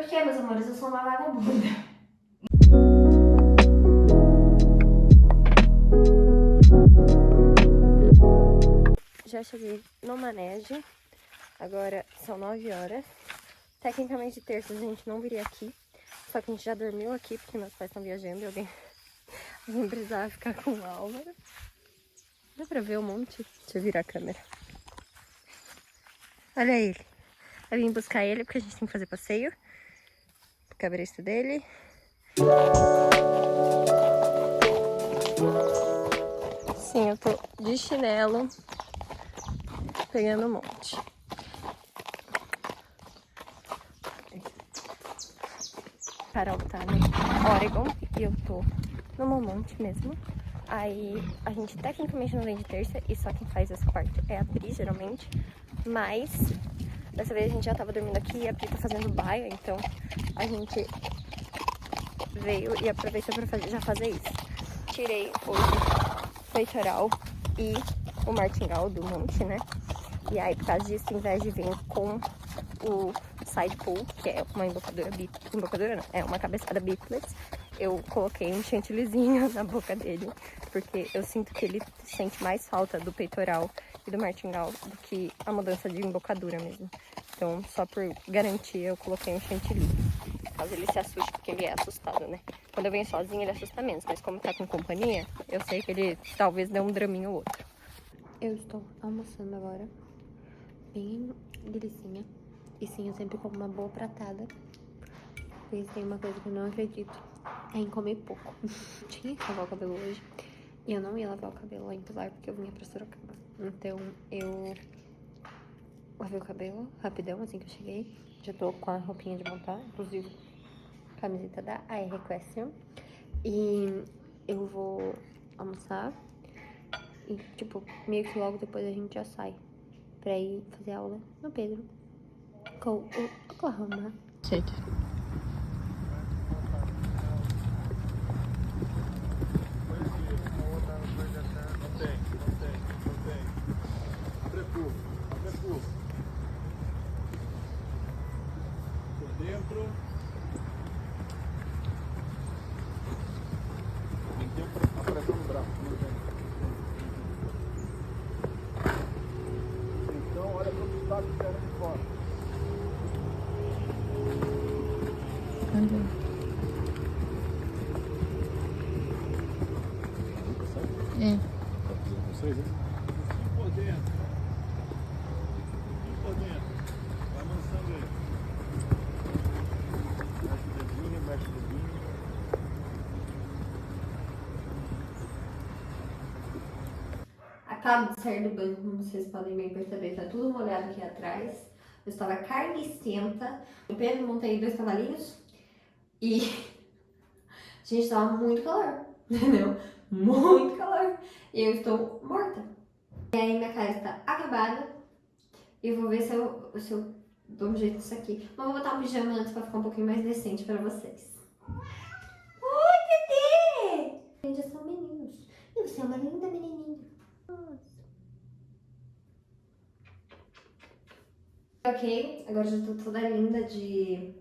Porque, meus amores, eu sou uma vagabunda. Já cheguei no Manege, agora são 9 horas. Tecnicamente, terça a gente não viria aqui, só que a gente já dormiu aqui porque meus pais estão viajando e alguém precisava ficar com o Álvaro. Dá pra ver um monte? Deixa eu virar a câmera. Olha ele. Eu vim buscar ele porque a gente tem que fazer passeio. O cabresto dele. Sim, eu tô de chinelo, pegando um monte. Carol tá no Oregon e eu tô no Monte mesmo. Aí a gente tecnicamente não vem de terça e só quem faz essa parte é a Pri, geralmente. Mas dessa vez a gente já tava dormindo aqui e a Pri tá fazendo baia, então a gente veio e aproveitou pra já fazer isso. Tirei hoje o peitoral e o martingale do monte, né? E aí, por causa disso, ao invés de vir com o side pull, que é uma embocadura não, é uma cabeçada bipless, eu coloquei um chantillyzinho na boca dele, porque eu sinto que ele sente mais falta do peitoral e do martingale do que a mudança de embocadura mesmo. Então, só por garantia, eu coloquei um chantilly, caso ele se assuste, porque ele é assustado, né? Quando eu venho sozinho, ele assusta menos, mas como tá com companhia, eu sei que ele talvez dê um draminho ou outro. Eu estou almoçando agora, bem delicinha. E sim, eu sempre como uma boa pratada. Pois tem uma coisa que eu não acredito, é em comer pouco. Tinha que lavar o cabelo hoje. E eu não ia lavar o cabelo lá em Pilar, porque eu vinha pra Sorocaba. Então, eu lavei o cabelo rapidão, assim que eu cheguei. Já tô com a roupinha de montar, inclusive camiseta da AR Question. E eu vou almoçar. E, tipo, meio que logo depois a gente já sai pra ir fazer aula no Pedro com o Oklahoma. Gente. Por dentro. Tem que ter a pressão no braço. Então, olha para o lado de perna de fora. Vocês, hein? Por dentro. Por dentro. Vai amansando ele. Mexe o dedinho, mexe o dedinho. Acabo de sair do banho, como vocês podem bem perceber, tá tudo molhado aqui atrás. Eu estava carnicenta. O Pedro montei 2 cavalinhos e gente, estava muito calor, entendeu? Muito calor. E eu estou morta. E aí minha cara está acabada. E eu vou ver se eu dou um jeito nisso aqui. Mas eu vou botar um pijama antes pra ficar um pouquinho mais decente pra vocês. Oi, bebê! Eles já são meninos. E você é uma linda menininha. Ok, agora já tô toda linda de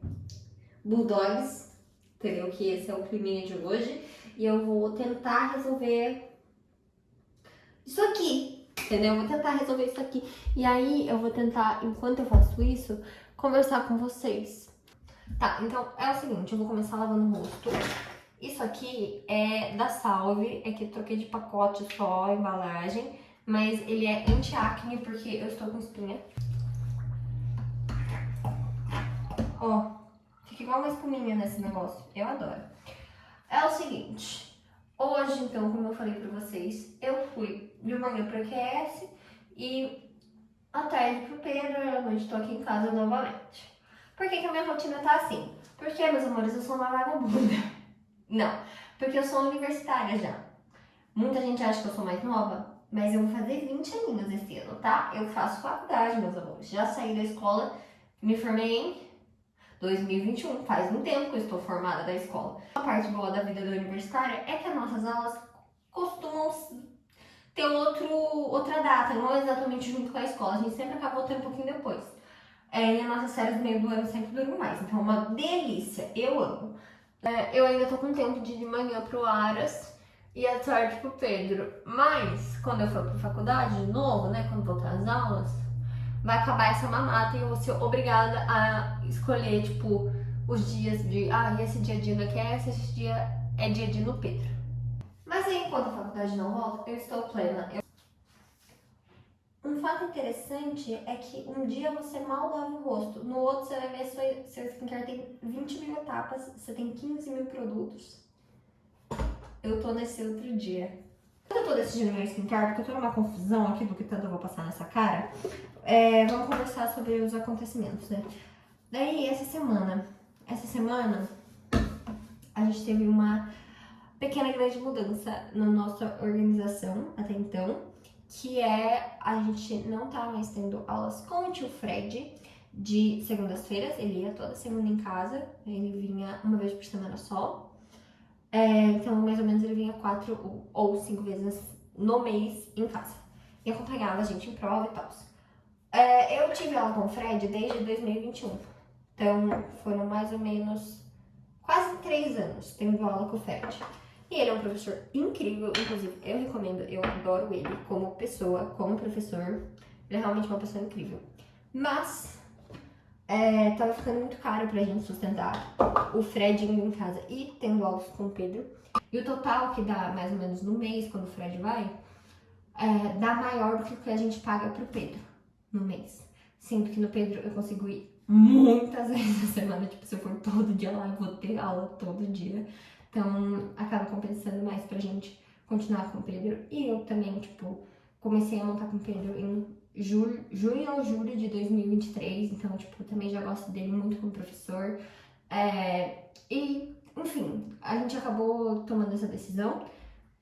bulldogs, entendeu? Que esse é o climinha de hoje. E eu vou tentar resolver isso aqui, entendeu? Eu vou tentar resolver isso aqui. E aí eu vou tentar, enquanto eu faço isso, conversar com vocês. Tá, então é o seguinte, eu vou começar lavando o rosto. Isso aqui é da Salve, é que eu troquei de pacote só a embalagem, mas ele é anti-acne porque eu estou com espinha. Ó, fica igual uma espuminha nesse negócio, eu adoro. É o seguinte, hoje então, como eu falei pra vocês, eu fui de manhã pra QS e à tarde pro Pedro e à noite tô aqui em casa novamente. Por que que a minha rotina tá assim? Porque, meus amores, eu sou uma vagabunda. Não, porque eu sou universitária já. Muita gente acha que eu sou mais nova, mas eu vou fazer 20 aninhos esse ano, tá? Eu faço faculdade, meus amores. Já saí da escola, me formei em 2021, faz um tempo que eu estou formada da escola. A parte boa da vida do universitária é que as nossas aulas costumam ter outra data, não exatamente junto com a escola. A gente sempre acaba voltando um pouquinho depois. E as nossas férias do meio do ano sempre duram mais. Então é uma delícia, eu amo. Eu ainda tô com tempo de ir de manhã pro Aras e à tarde pro Pedro. Mas quando eu for pra faculdade de novo, né, quando voltar às aulas, vai acabar essa mamata e eu vou ser obrigada a escolher, tipo, os dias de... esse dia a dia não quer, esse dia é dia a dia no Pedro. Mas aí, enquanto a faculdade não volta, eu estou plena. Um fato interessante é que um dia você mal lava o rosto, no outro você vai ver seu skincare tem 20 mil etapas, você tem 15 mil produtos. Eu tô nesse outro dia. Quando eu tô decidindo meu skincare, porque eu tô numa confusão aqui do que tanto eu vou passar nessa cara, vamos conversar sobre os acontecimentos, né? Daí, essa semana, a gente teve uma pequena grande mudança na nossa organização até então, que a gente não tá mais tendo aulas com o tio Fred de segundas-feiras, ele ia toda segunda em casa, ele vinha uma vez por semana só, então mais ou menos ele vinha 4 ou 5 vezes no mês em casa, e acompanhava a gente em prova e tal. Eu tive aula com o Fred desde 2021, então foram mais ou menos quase 3 anos tendo aula com o Fred. E ele é um professor incrível, inclusive eu recomendo, eu adoro ele como pessoa, como professor. Ele é realmente uma pessoa incrível. Mas, tava ficando muito caro pra gente sustentar o Fred indo em casa e tendo aulas com o Pedro. E o total que dá mais ou menos no mês, quando o Fred vai, dá maior do que o que a gente paga pro Pedro no mês. Sendo que no Pedro eu consigo ir muitas vezes na semana, tipo, se eu for todo dia lá, eu vou ter aula todo dia. Então, acaba compensando mais pra gente continuar com o Pedro. E eu também, tipo, comecei a montar com o Pedro em junho ou julho de 2023. Então, tipo, também já gosto dele muito como professor. E, enfim, a gente acabou tomando essa decisão.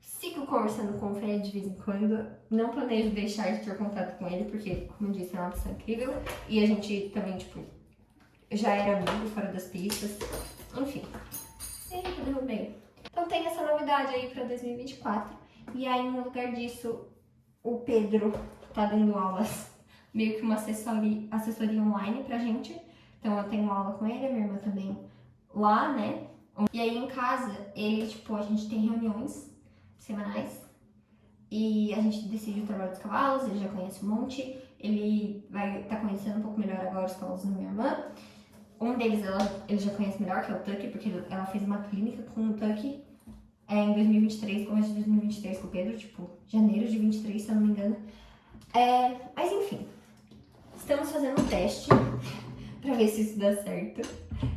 Sigo conversando com o Fred de vez em quando. Não planejo deixar de ter contato com ele, porque, como eu disse, é uma pessoa incrível. E a gente também, tipo, já era amigo fora das pistas. Enfim. Eu derrubei. Então tem essa novidade aí pra 2024. E aí, no lugar disso, o Pedro tá dando aulas, meio que uma assessoria online pra gente. Então eu tenho uma aula com ele, a minha irmã também lá, né? E aí em casa, ele, tipo, a gente tem reuniões semanais. E a gente decide o trabalho dos cavalos, ele já conhece um monte. Ele vai tá conhecendo um pouco melhor agora os cavalos da minha irmã. Um deles ele já conhece melhor, que é o Tucky, porque ela fez uma clínica com o Tucky em 2023, começo de 2023 com o Pedro, tipo, janeiro de 23, se eu não me engano. Mas enfim, estamos fazendo um teste pra ver se isso dá certo.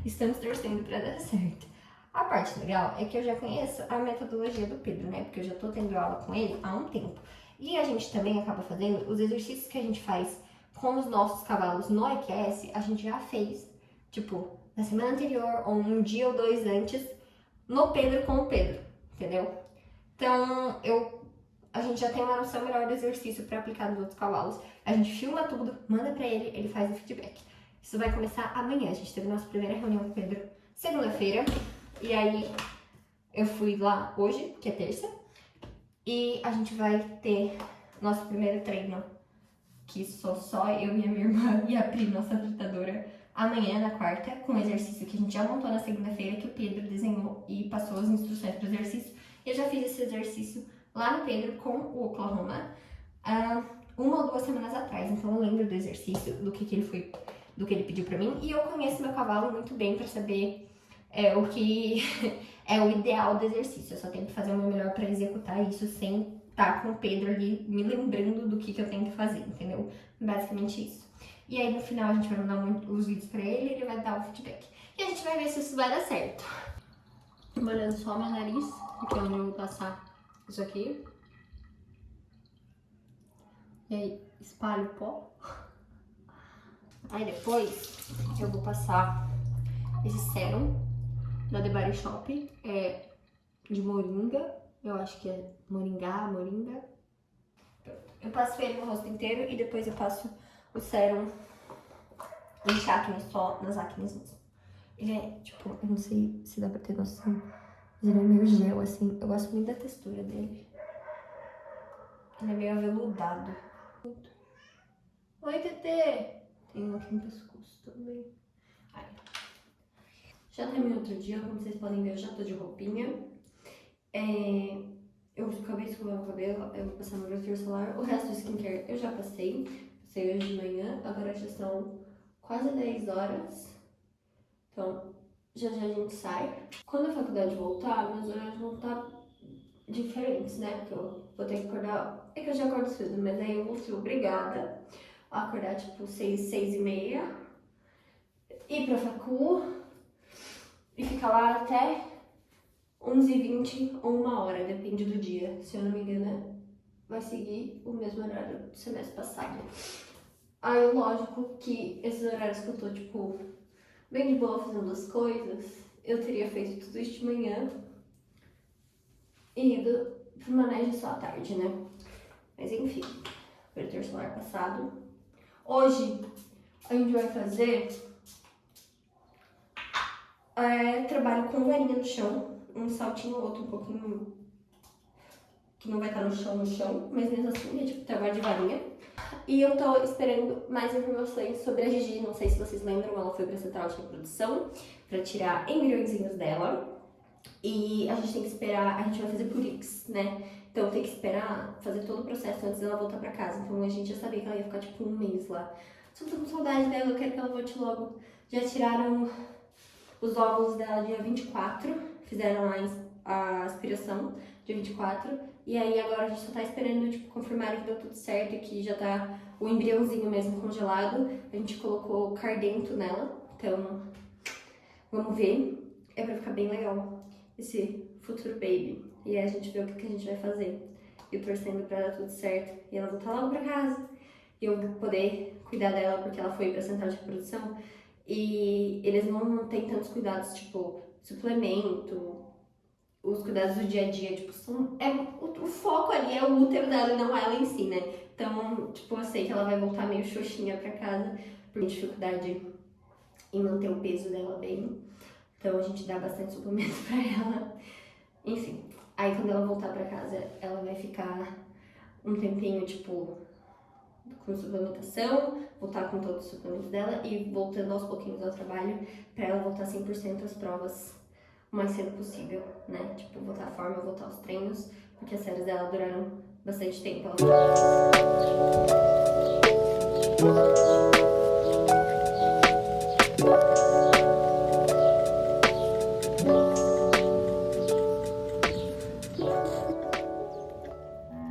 Estamos torcendo pra dar certo. A parte legal é que eu já conheço a metodologia do Pedro, né? Porque eu já tô tendo aula com ele há um tempo. E a gente também acaba fazendo os exercícios que a gente faz com os nossos cavalos no EQS, a gente já fez, tipo, na semana anterior, ou um dia ou 2 antes, no Pedro com o Pedro, entendeu? Então, a gente já tem uma noção melhor do exercício para aplicar nos outros cavalos. A gente filma tudo, manda pra ele, ele faz o feedback. Isso vai começar amanhã. A gente teve nossa primeira reunião com o Pedro segunda-feira. E aí, eu fui lá hoje, que é terça. E a gente vai ter nosso primeiro treino, que sou só eu e a minha irmã e a Pri, nossa tratadora, amanhã, na quarta, com o exercício que a gente já montou na segunda-feira, que o Pedro desenhou e passou as instruções para o exercício. Eu já fiz esse exercício lá no Pedro com o Oklahoma, 1 ou 2 semanas atrás. Então eu lembro do exercício, do que ele pediu para mim. E eu conheço meu cavalo muito bem para saber o que é o ideal do exercício. Eu só tenho que fazer o meu melhor para executar isso sem estar com o Pedro ali me lembrando do que eu tenho que fazer, entendeu? Basicamente isso. E aí no final a gente vai mandar os vídeos pra ele e ele vai dar o feedback. E a gente vai ver se isso vai dar certo. Molhando só meu nariz, que é onde eu vou passar isso aqui. E aí espalho o pó. Aí depois eu vou passar esse sérum da The Body Shop, de moringa. Eu acho que é moringa. Eu passo ele no rosto inteiro e depois eu passo o sérum em acne, só nas acnes mesmo. Ele é, tipo, eu não sei se dá pra ter noção, mas ele é meio gel, assim. Eu gosto muito da textura dele. Ele é meio aveludado. Oi, Tetê! Tem um aqui no pescoço também. Ai. Já terminei outro dia, como vocês podem ver, eu já tô de roupinha. Eu acabei de escovar o cabelo, eu vou passar meu protetor solar. O resto do skincare eu já passei. Passei hoje de manhã, agora já são quase 10 horas. Então, já já a gente sai. Quando a faculdade voltar, meus horários vão estar diferentes, né? Porque eu vou ter que acordar... É que eu já acordo cedo, mas aí eu vou ser obrigada a acordar tipo 6h30, ir pra facu e ficar lá até 11h20 ou 1h, depende do dia. Se eu não me engano, vai seguir o mesmo horário do semestre passado. Aí, lógico que esses horários que eu tô, tipo, bem de boa fazendo as coisas, eu teria feito tudo isso de manhã e ido pro manejo só à tarde, né? Mas enfim, protetor solar passado. Hoje a gente vai fazer trabalho com varinha no chão, um saltinho ou outro um pouquinho que não vai estar no chão, mas mesmo assim é tipo trabalho de varinha. E eu tô esperando mais informações sobre a Gigi, não sei se vocês lembram, ela foi pra central de reprodução pra tirar embriõezinhos dela. E a gente tem que esperar, a gente vai fazer por X, né? Então tem que esperar fazer todo o processo antes dela voltar pra casa. Então a gente já sabia que ela ia ficar tipo um mês lá. Só tô com saudade dela, eu quero que ela volte logo. Já tiraram os óvulos dela dia 24, fizeram a aspiração dia 24. E aí agora a gente só tá esperando, tipo, confirmarem que deu tudo certo e que já tá o embriãozinho mesmo congelado. A gente colocou cardento nela, então vamos ver. É pra ficar bem legal esse futuro baby. E aí a gente vê o que a gente vai fazer. Eu torcendo pra dar tudo certo e ela voltar logo pra casa. E eu poder cuidar dela porque ela foi pra central de reprodução. E eles não têm tantos cuidados, tipo, suplemento, os cuidados do dia a dia, tipo, o foco ali é o útero dela e não ela em si, né? Então, tipo, eu sei que ela vai voltar meio xoxinha pra casa por dificuldade em manter o peso dela bem. Então a gente dá bastante suplemento pra ela. Enfim, aí quando ela voltar pra casa, ela vai ficar um tempinho, tipo, com suplementação, voltar com todos os suplementos dela e voltando aos pouquinhos ao trabalho pra ela voltar 100% às provas o mais cedo possível, né? Tipo, voltar à forma, voltar aos treinos, porque as séries dela duraram bastante tempo.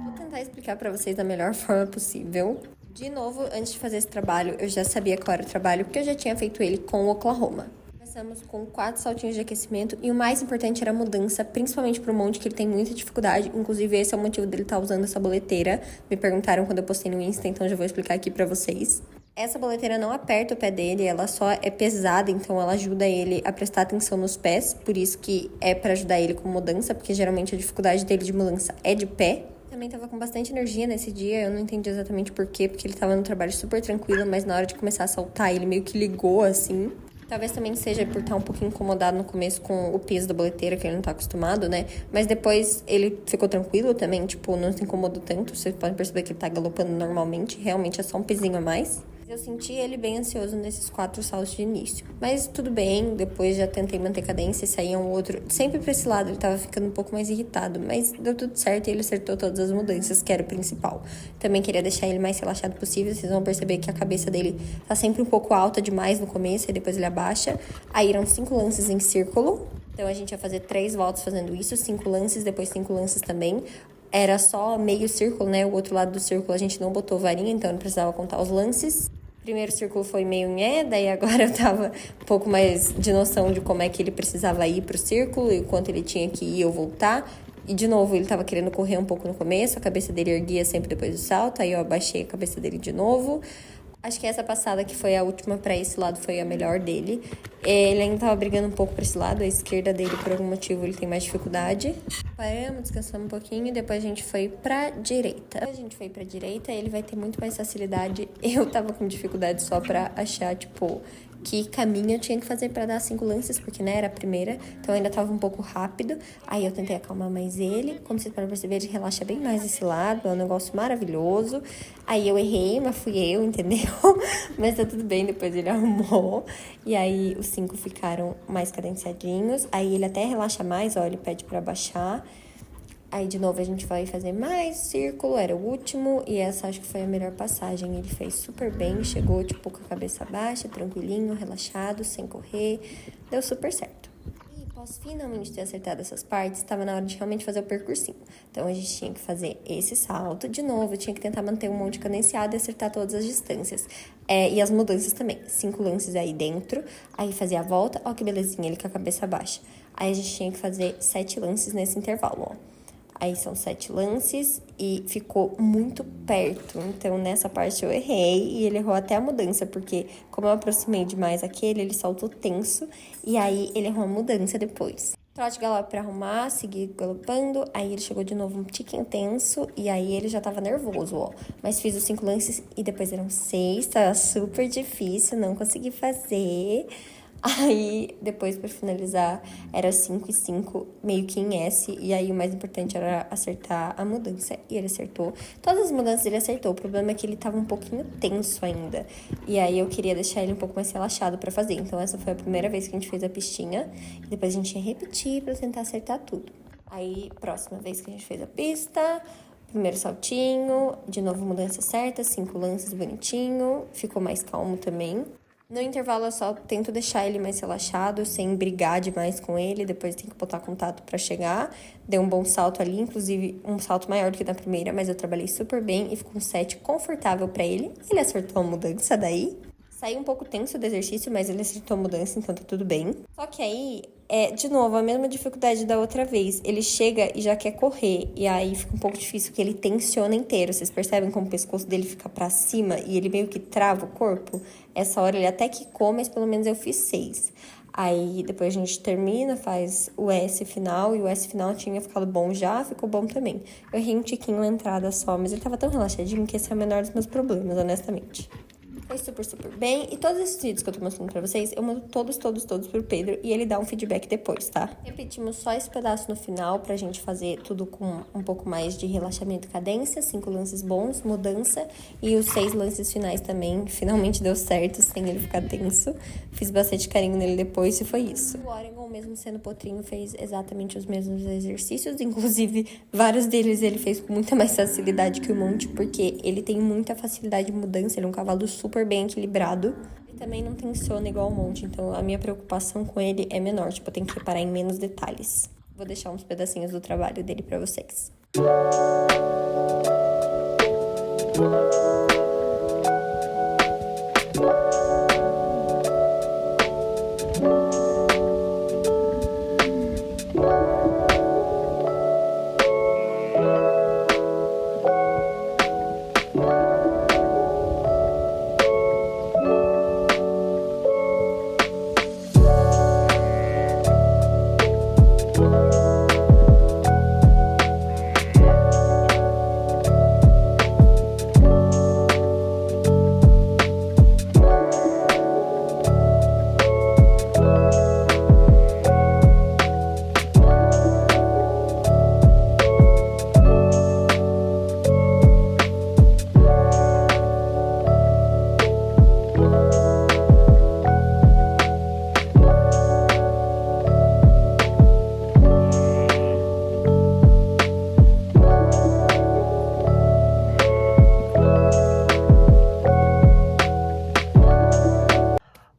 Vou tentar explicar pra vocês da melhor forma possível. De novo, antes de fazer esse trabalho, eu já sabia qual era o trabalho, porque eu já tinha feito ele com o Oklahoma. Começamos com 4 saltinhos de aquecimento e o mais importante era a mudança, principalmente pro monte que ele tem muita dificuldade. Inclusive, esse é o motivo dele estar usando essa boleteira. Me perguntaram quando eu postei no Insta, então já vou explicar aqui pra vocês. Essa boleteira não aperta o pé dele, ela só é pesada, então ela ajuda ele a prestar atenção nos pés. Por isso que é pra ajudar ele com mudança, porque geralmente a dificuldade dele de mudança é de pé. Também tava com bastante energia nesse dia, eu não entendi exatamente por quê, porque ele tava no trabalho super tranquilo, mas na hora de começar a saltar, ele meio que ligou assim. Talvez também seja por estar um pouquinho incomodado no começo com o peso da boleteira, que ele não tá acostumado, né? Mas depois ele ficou tranquilo também, tipo, não se incomodou tanto. Vocês podem perceber que ele tá galopando normalmente, realmente é só um pezinho a mais. Eu senti ele bem ansioso nesses 4 saltos de início. Mas tudo bem, depois já tentei manter cadência e saía um outro. Sempre pra esse lado ele tava ficando um pouco mais irritado, mas deu tudo certo e ele acertou todas as mudanças, que era o principal. Também queria deixar ele mais relaxado possível, vocês vão perceber que a cabeça dele tá sempre um pouco alta demais no começo e depois ele abaixa. Aí eram 5 lances em círculo. Então a gente ia fazer 3 voltas fazendo isso, 5 lances, depois 5 lances também. Era só meio círculo, né? O outro lado do círculo a gente não botou varinha, então não precisava contar os lances. O primeiro círculo foi meio nhé, daí agora eu tava um pouco mais de noção de como é que ele precisava ir pro círculo e o quanto ele tinha que ir ou voltar. E de novo, ele tava querendo correr um pouco no começo, a cabeça dele erguia sempre depois do salto, aí eu abaixei a cabeça dele de novo. Acho que essa passada, que foi a última pra esse lado, foi a melhor dele. Ele ainda tava brigando um pouco pra esse lado, a esquerda dele, por algum motivo, ele tem mais dificuldade. Paramos, descansamos um pouquinho e depois a gente foi pra direita. A gente foi pra direita, ele vai ter muito mais facilidade. Eu tava com dificuldade só pra achar, tipo, que caminho eu tinha que fazer pra dar 5 lances, porque, né, era a primeira, então ainda tava um pouco rápido. Aí eu tentei acalmar mais ele, como vocês podem perceber, ele relaxa bem mais esse lado, é um negócio maravilhoso. Aí eu errei, mas fui eu, entendeu? Mas tá tudo bem, depois ele arrumou. E aí os 5 ficaram mais cadenciadinhos, aí ele até relaxa mais, ó, ele pede pra baixar. Aí, de novo, a gente vai fazer mais círculo, era o último, e essa acho que foi a melhor passagem. Ele fez super bem, chegou, tipo, com a cabeça baixa, tranquilinho, relaxado, sem correr, deu super certo. E após finalmente ter acertado essas partes, estava na hora de realmente fazer o percursinho. Então, a gente tinha que fazer esse salto, de novo, eu tinha que tentar manter um monte cadenciado e acertar todas as distâncias. E as mudanças também, 5 lances aí dentro, aí fazia a volta, ó que belezinha, ele com a cabeça baixa. Aí a gente tinha que fazer 7 lances nesse intervalo, ó. Aí são 7 lances e ficou muito perto. Então, nessa parte eu errei e ele errou até a mudança, porque como eu aproximei demais aquele, ele saltou tenso e aí ele errou a mudança depois. Trote galope pra arrumar, segui galopando, aí ele chegou de novo um tiquinho tenso e aí ele já tava nervoso, ó. Mas fiz os 5 lances e depois eram 6, tava super difícil, não consegui fazer. Aí, depois, pra finalizar, era 5 e 5, meio que em S. E aí, o mais importante era acertar a mudança. E ele acertou. Todas as mudanças ele acertou. O problema é que ele tava um pouquinho tenso ainda. E aí, eu queria deixar ele um pouco mais relaxado pra fazer. Então, essa foi a primeira vez que a gente fez a pistinha. E depois a gente ia repetir pra tentar acertar tudo. Aí, próxima vez que a gente fez a pista... Primeiro saltinho, de novo mudança certa, 5 lances bonitinho. Ficou mais calmo também. No intervalo, eu só tento deixar ele mais relaxado, sem brigar demais com ele. Depois tem que botar contato pra chegar. Deu um bom salto ali, inclusive um salto maior do que na primeira, mas eu trabalhei super bem e ficou um 7 confortável pra ele. Ele acertou a mudança daí. Saiu um pouco tenso do exercício, mas ele acertou a mudança, então tá tudo bem. Só que aí, de novo, a mesma dificuldade da outra vez. Ele chega e já quer correr, e aí fica um pouco difícil, porque ele tensiona inteiro. Vocês percebem como o pescoço dele fica pra cima e ele meio que trava o corpo? Essa hora ele até quicou, mas pelo menos eu fiz 6. Aí depois a gente termina, faz o S final, e o S final tinha ficado bom já, ficou bom também. Eu errei um tiquinho na entrada só, mas ele tava tão relaxadinho que esse é o menor dos meus problemas, honestamente. Foi super, super bem. E todos esses vídeos que eu tô mostrando pra vocês, eu mando todos pro Pedro e ele dá um feedback depois, tá? Repetimos só esse pedaço no final pra gente fazer tudo com um pouco mais de relaxamento e cadência. 5 lances bons, mudança. E os 6 lances finais também. Finalmente deu certo, sem ele ficar tenso. Fiz bastante carinho nele depois e foi isso. O Oregon, mesmo sendo potrinho, fez exatamente os mesmos exercícios. Inclusive, vários deles ele fez com muita mais facilidade que o Monte, porque ele tem muita facilidade de mudança. Ele é um cavalo super bem equilibrado. Ele também não tensiona igual o Monte, então a minha preocupação com ele é menor. Tipo, eu tenho que reparar em menos detalhes. Vou deixar uns pedacinhos do trabalho dele pra vocês.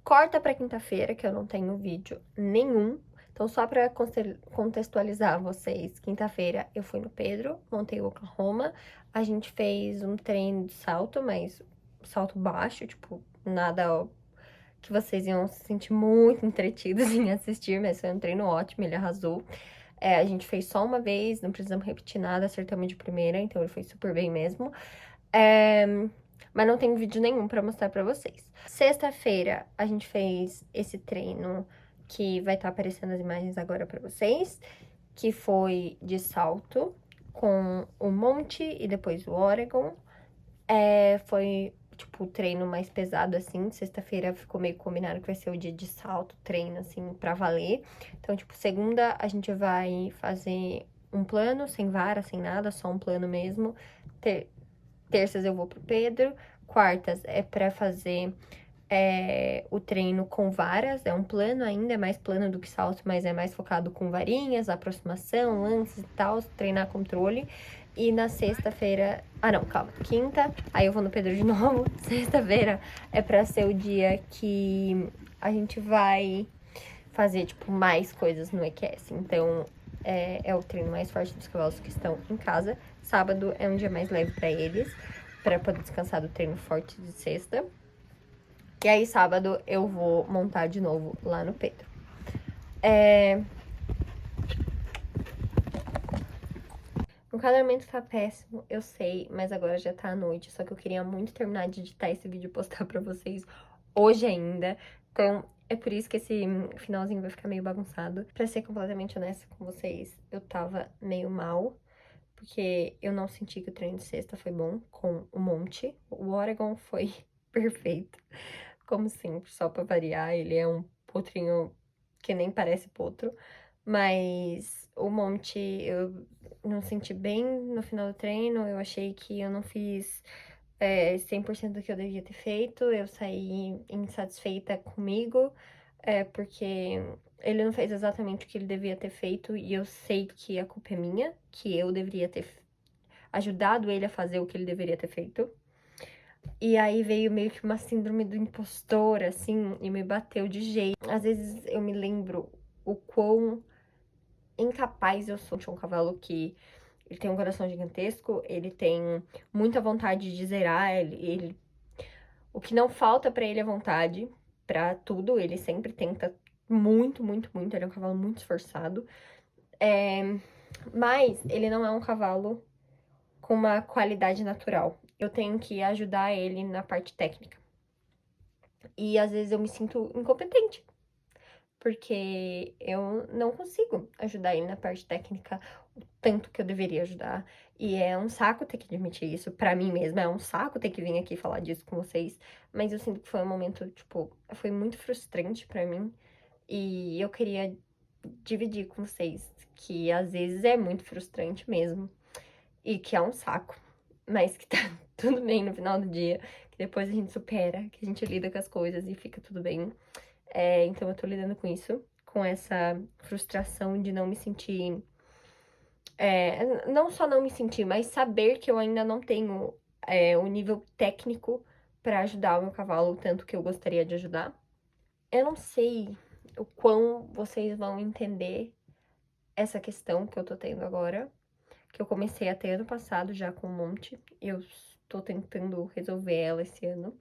Corta pra quinta-feira, que eu não tenho vídeo nenhum. Então, só pra contextualizar vocês, quinta-feira eu fui no Pedro, montei o Oklahoma. A gente fez um treino de salto, mas salto baixo, tipo, nada que vocês iam se sentir muito entretidos em assistir, mas foi um treino ótimo, ele arrasou. A gente fez só uma vez, não precisamos repetir nada, acertamos de primeira, então ele foi super bem mesmo. Mas não tem vídeo nenhum pra mostrar pra vocês. Sexta-feira, a gente fez esse treino que vai estar aparecendo as imagens agora pra vocês, que foi de salto com o Monte e depois o Oregon. Foi tipo, o treino mais pesado, assim. Sexta-feira ficou meio combinado que vai ser o dia de salto, treino, assim, pra valer. Então, tipo, segunda a gente vai fazer um plano, sem vara, sem nada, só um plano mesmo. Terças eu vou pro Pedro. Quartas é pra fazer o treino com varas, é um plano ainda, é mais plano do que salto, mas é mais focado com varinhas, aproximação, lances e tal, treinar controle. E na sexta-feira, não, calma, quinta, aí eu vou no Pedro de novo. Sexta-feira é pra ser o dia que a gente vai fazer, tipo, mais coisas no EQS. Então, é o treino mais forte dos cavalos que estão em casa. Sábado é um dia mais leve pra eles, pra poder descansar do treino forte de sexta. E aí, sábado, eu vou montar de novo lá no Pedro. O enquadramento tá péssimo, eu sei, mas agora já tá à noite. Só que eu queria muito terminar de editar esse vídeo e postar pra vocês hoje ainda. Então, é por isso que esse finalzinho vai ficar meio bagunçado. Pra ser completamente honesta com vocês, eu tava meio mal. Porque eu não senti que o treino de sexta foi bom com o monte. O Oregon foi perfeito. Como sempre, só pra variar, ele é um potrinho que nem parece potro. Mas o monte eu não senti bem no final do treino. Eu achei que eu não fiz 100% do que eu devia ter feito. Eu saí insatisfeita comigo, porque ele não fez exatamente o que ele devia ter feito. E eu sei que a culpa é minha, que eu deveria ter ajudado ele a fazer o que ele deveria ter feito. E aí veio meio que uma síndrome do impostor, assim, e me bateu de jeito. Às vezes eu me lembro o quão incapaz eu sou de um cavalo que ele tem um coração gigantesco, ele tem muita vontade de zerar, o que não falta pra ele é vontade pra tudo, ele sempre tenta muito, muito, muito, ele é um cavalo muito esforçado. Mas ele não é um cavalo com uma qualidade natural. Eu tenho que ajudar ele na parte técnica. E às vezes eu me sinto incompetente, porque eu não consigo ajudar ele na parte técnica o tanto que eu deveria ajudar. E é um saco ter que admitir isso pra mim mesma, é um saco ter que vir aqui falar disso com vocês. Mas eu sinto que foi um momento, tipo, foi muito frustrante pra mim. E eu queria dividir com vocês que às vezes é muito frustrante mesmo. E que é um saco, mas que tá tudo bem no final do dia, que depois a gente supera, que a gente lida com as coisas e fica tudo bem. Então eu tô lidando com isso, com essa frustração de não me sentir. Não só não me sentir, mas saber que eu ainda não tenho o nível técnico pra ajudar o meu cavalo o tanto que eu gostaria de ajudar. Eu não sei o quão vocês vão entender essa questão que eu tô tendo agora, que eu comecei a ter ano passado já com um monte. Eu tô tentando resolver ela esse ano.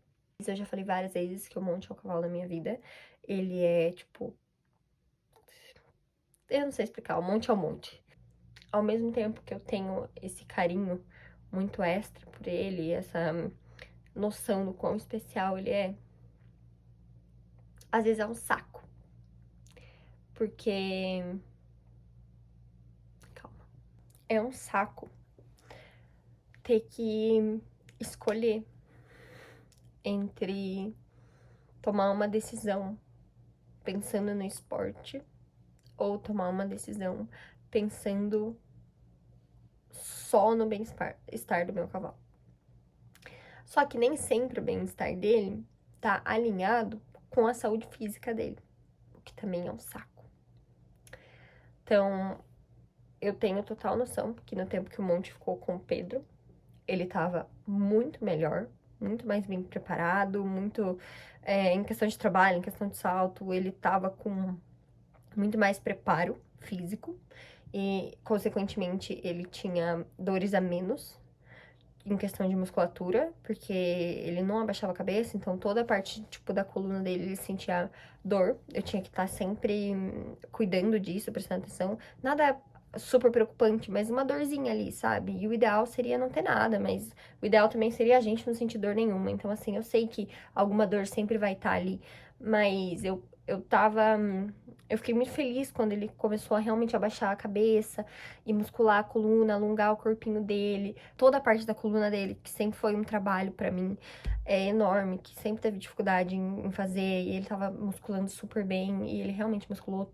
Eu já falei várias vezes que o monte é o cavalo da minha vida. Ele é, tipo... Eu não sei explicar, o monte é o monte. Ao mesmo tempo que eu tenho esse carinho muito extra por ele, essa noção do quão especial ele é, às vezes é um saco. Porque... Calma. É um saco ter que escolher entre tomar uma decisão pensando no esporte ou tomar uma decisão pensando só no bem-estar do meu cavalo. Só que nem sempre o bem-estar dele tá alinhado com a saúde física dele, o que também é um saco. Então, eu tenho total noção que no tempo que o Monte ficou com o Pedro, ele tava muito melhor, muito mais bem preparado, muito em questão de trabalho, em questão de salto, ele tava com muito mais preparo físico e, consequentemente, ele tinha dores a menos em questão de musculatura, porque ele não abaixava a cabeça, então toda a parte, tipo, da coluna dele, ele sentia dor. Eu tinha que estar sempre cuidando disso, prestando atenção. Nada super preocupante, mas uma dorzinha ali, sabe? E o ideal seria não ter nada, mas o ideal também seria a gente não sentir dor nenhuma. Então, assim, eu sei que alguma dor sempre vai estar ali, mas eu tava Eu fiquei muito feliz quando ele começou a realmente abaixar a cabeça e muscular a coluna, alongar o corpinho dele, toda a parte da coluna dele, que sempre foi um trabalho pra mim enorme, que sempre teve dificuldade em fazer, e ele tava musculando super bem, e ele realmente musculou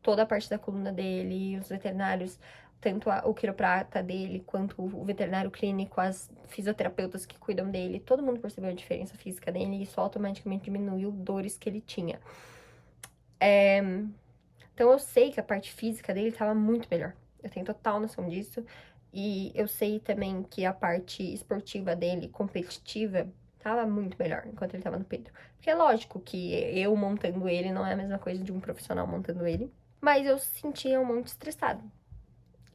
toda a parte da coluna dele, e os veterinários, tanto o quiroprata dele, quanto o veterinário clínico, as fisioterapeutas que cuidam dele, todo mundo percebeu a diferença física dele, e isso automaticamente diminuiu dores que ele tinha. Então eu sei que a parte física dele tava muito melhor. Eu tenho total noção disso. E eu sei também que a parte esportiva dele, competitiva, tava muito melhor enquanto ele tava no peito. Porque é lógico que eu montando ele não é a mesma coisa de um profissional montando ele. Mas eu sentia um monte estressado.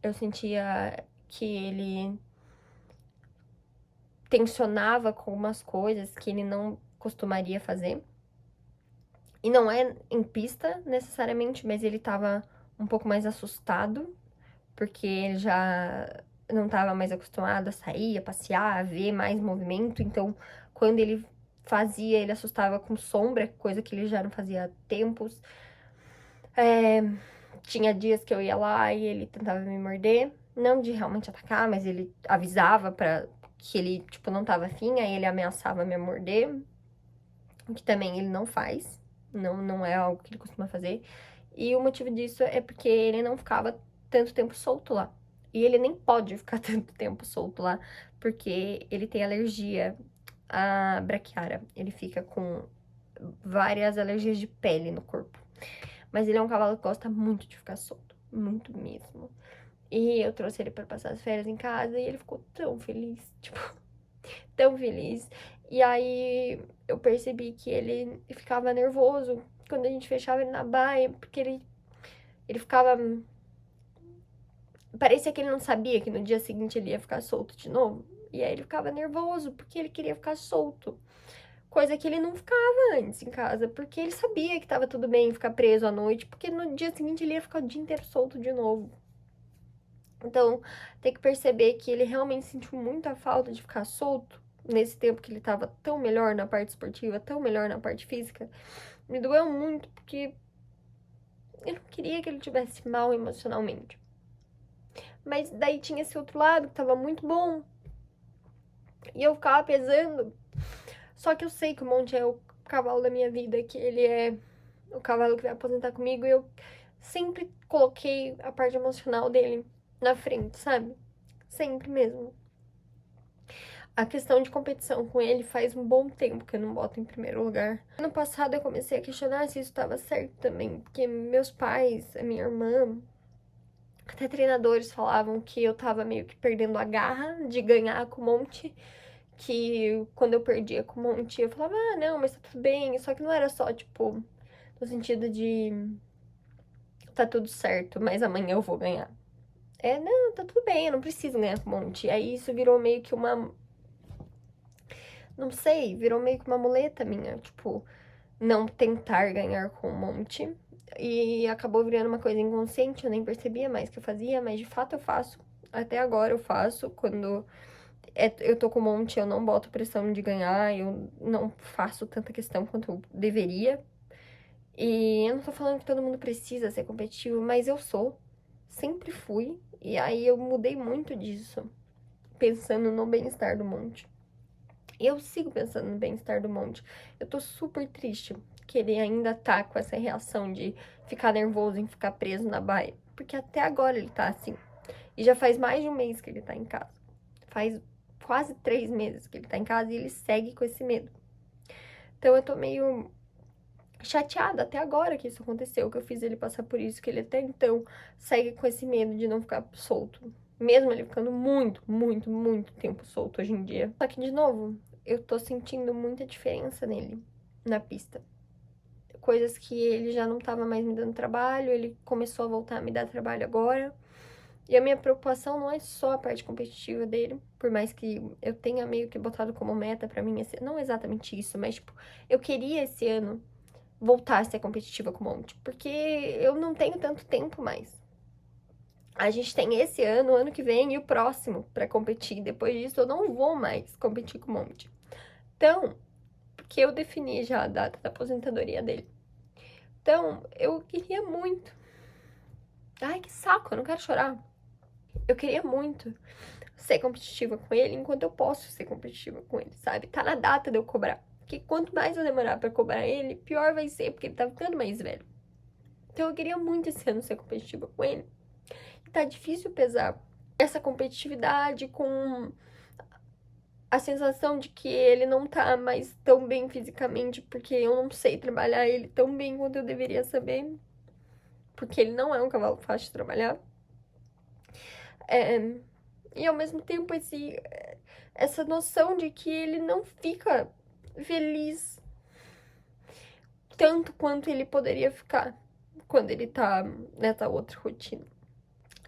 Eu sentia que ele tensionava com umas coisas que ele não costumaria fazer. E não é em pista, necessariamente, mas ele tava um pouco mais assustado, porque ele já não tava mais acostumado a sair, a passear, a ver mais movimento. Então, quando ele fazia, ele assustava com sombra, coisa que ele já não fazia há tempos. Tinha dias que eu ia lá e ele tentava me morder. Não de realmente atacar, mas ele avisava pra que ele, tipo, não tava afim, aí ele ameaçava me morder. O que também ele não faz. Não é algo que ele costuma fazer. E o motivo disso é porque ele não ficava tanto tempo solto lá. E ele nem pode ficar tanto tempo solto lá, porque ele tem alergia à braquiária. Ele fica com várias alergias de pele no corpo. Mas ele é um cavalo que gosta muito de ficar solto. Muito mesmo. E eu trouxe ele para passar as férias em casa e ele ficou tão feliz. Tipo, tão feliz. E aí eu percebi que ele ficava nervoso quando a gente fechava ele na baia, porque ele ficava. Parecia que ele não sabia que no dia seguinte ele ia ficar solto de novo. E aí ele ficava nervoso, porque ele queria ficar solto. Coisa que ele não ficava antes em casa, porque ele sabia que tava tudo bem ficar preso à noite, porque no dia seguinte ele ia ficar o dia inteiro solto de novo. Então, tem que perceber que ele realmente sentiu muita falta de ficar solto nesse tempo que ele tava tão melhor na parte esportiva, tão melhor na parte física. Me doeu muito, porque eu não queria que ele tivesse mal emocionalmente. Mas daí tinha esse outro lado que tava muito bom. E eu ficava pesando. Só que eu sei que o Monte é o cavalo da minha vida, que ele é o cavalo que vai aposentar comigo. E eu sempre coloquei a parte emocional dele na frente, sabe? Sempre mesmo. A questão de competição com ele faz um bom tempo que eu não boto em primeiro lugar. Ano passado eu comecei a questionar se isso estava certo também, porque meus pais, a minha irmã, até treinadores falavam que eu tava meio que perdendo a garra de ganhar com o Monte, que quando eu perdia com o Monte eu falava, ah, não, mas tá tudo bem, só que não era só, tipo, no sentido de tá tudo certo, mas amanhã eu vou ganhar. Não, tá tudo bem, eu não preciso ganhar com o Monte. Aí isso virou meio que uma... Não sei, virou meio que uma muleta minha, tipo, não tentar ganhar com o Monte. E acabou virando uma coisa inconsciente, eu nem percebia mais que eu fazia, mas de fato eu faço. Até agora eu faço, quando eu tô com o Monte, eu não boto pressão de ganhar, eu não faço tanta questão quanto eu deveria. E eu não tô falando que todo mundo precisa ser competitivo, mas eu sou. Sempre fui. E aí eu mudei muito disso, pensando no bem-estar do Monte. E eu sigo pensando no bem-estar do Monte. Eu tô super triste que ele ainda tá com essa reação de ficar nervoso em ficar preso na baia. Porque até agora ele tá assim. E já faz mais de um mês que ele tá em casa. Faz quase 3 meses que ele tá em casa e ele segue com esse medo. Então eu tô meio chateada até agora que isso aconteceu, que eu fiz ele passar por isso, que ele até então segue com esse medo de não ficar solto. Mesmo ele ficando muito, muito, muito tempo solto hoje em dia. Só que, de novo, eu tô sentindo muita diferença nele, na pista. Coisas que ele já não tava mais me dando trabalho, ele começou a voltar a me dar trabalho agora. E a minha preocupação não é só a parte competitiva dele, por mais que eu tenha meio que botado como meta pra mim, não exatamente isso, mas, tipo, eu queria esse ano voltar a ser competitiva com o Monte, porque eu não tenho tanto tempo mais. A gente tem esse ano, o ano que vem e o próximo pra competir. Depois disso, eu não vou mais competir com o Monte. Então, porque eu defini já a data da aposentadoria dele. Então, eu queria muito. Ai, que saco, eu não quero chorar. Eu queria muito ser competitiva com ele enquanto eu posso ser competitiva com ele, sabe? Tá na data de eu cobrar. Porque quanto mais eu demorar pra cobrar ele, pior vai ser, porque ele tá ficando mais velho. Então eu queria muito esse ano ser competitiva com ele. E tá difícil pesar essa competitividade com a sensação de que ele não tá mais tão bem fisicamente, porque eu não sei trabalhar ele tão bem quanto eu deveria saber. Porque ele não é um cavalo fácil de trabalhar. E ao mesmo tempo essa noção de que ele não fica feliz tanto quanto ele poderia ficar quando ele tá nessa outra rotina.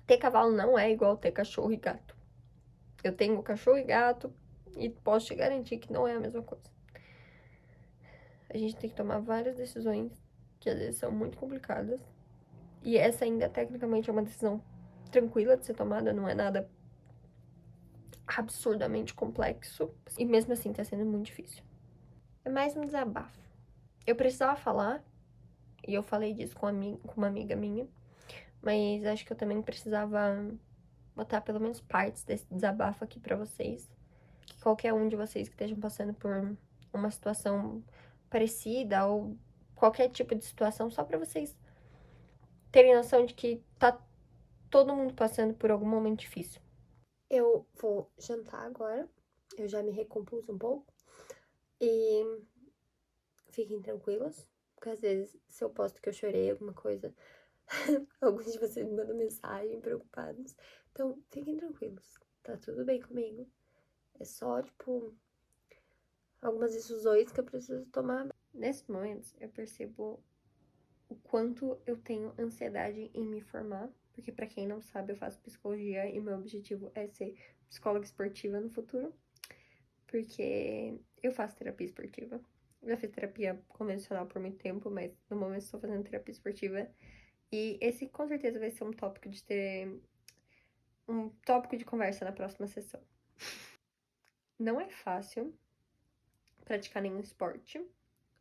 Ter cavalo não é igual ter cachorro e gato. Eu tenho cachorro e gato e posso te garantir que não é a mesma coisa. A gente tem que tomar várias decisões que às vezes são muito complicadas. E essa ainda tecnicamente é uma decisão tranquila de ser tomada, não é nada absurdamente complexo. E mesmo assim tá sendo muito difícil. É mais um desabafo. Eu precisava falar, e eu falei disso com uma amiga minha, mas acho que eu também precisava botar pelo menos partes desse desabafo aqui pra vocês. Que qualquer um de vocês que estejam passando por uma situação parecida ou qualquer tipo de situação, só pra vocês terem noção de que tá todo mundo passando por algum momento difícil. Eu vou jantar agora, eu já me recompus um pouco e fiquem tranquilos, porque às vezes se eu posto que eu chorei alguma coisa, alguns de vocês me mandam mensagem preocupados. Então, fiquem tranquilos, tá tudo bem comigo. É só, tipo, algumas decisões que eu preciso tomar. Nesses momentos, eu percebo o quanto eu tenho ansiedade em me formar, porque pra quem não sabe, eu faço psicologia e meu objetivo é ser psicóloga esportiva no futuro, porque eu faço terapia esportiva. Já fiz terapia convencional por muito tempo, mas no momento estou fazendo terapia esportiva. E esse com certeza vai ser um tópico de conversa na próxima sessão. Não é fácil praticar nenhum esporte,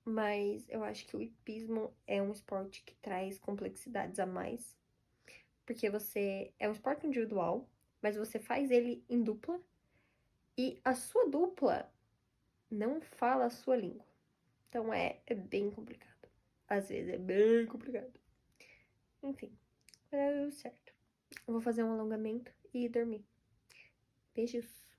mas eu acho que o hipismo é um esporte que traz complexidades a mais, porque você é um esporte individual, mas você faz ele em dupla e a sua dupla não fala a sua língua. Então é bem complicado. Às vezes é bem complicado. Enfim, vai dar tudo certo. Eu vou fazer um alongamento e dormir. Beijos.